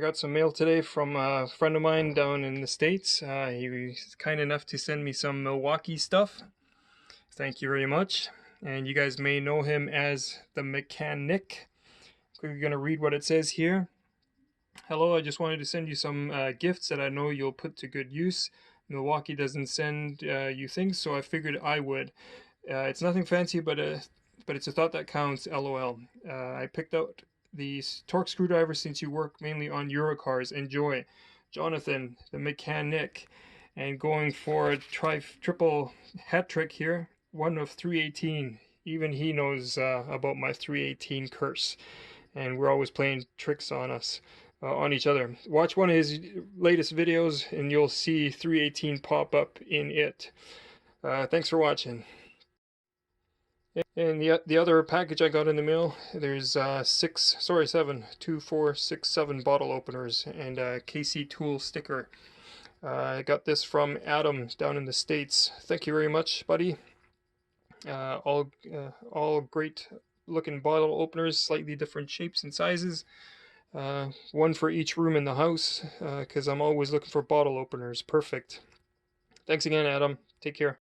got some mail today from a friend of mine down in the States. He was kind enough to send me some Milwaukee stuff. Thank you very much. And you guys may know him as the Mechanic. We're going to read what it says here. Hello, I just wanted to send you some gifts that I know you'll put to good use. Milwaukee doesn't send you things, so I figured I would. It's nothing fancy, but it's a thought that counts, lol. I picked out the torque screwdriver since you work mainly on Eurocars. Enjoy. Jonathan, the Mechanic. And going for a triple hat trick here, one of 318. Even he knows about my 318 curse. And we're always playing tricks on us. On each other. Watch one of his latest videos and you'll see 318 pop up in it. Thanks for watching. And the other package I got in the mail, there's 7, 2, 4, 6, 7 bottle openers and a KC Tools sticker. I got this from Adam down in the States. Thank you very much, buddy. All great looking bottle openers, slightly different shapes and sizes. One for each room in the house, because I'm always looking for bottle openers. Perfect. Thanks again, Adam. Take care.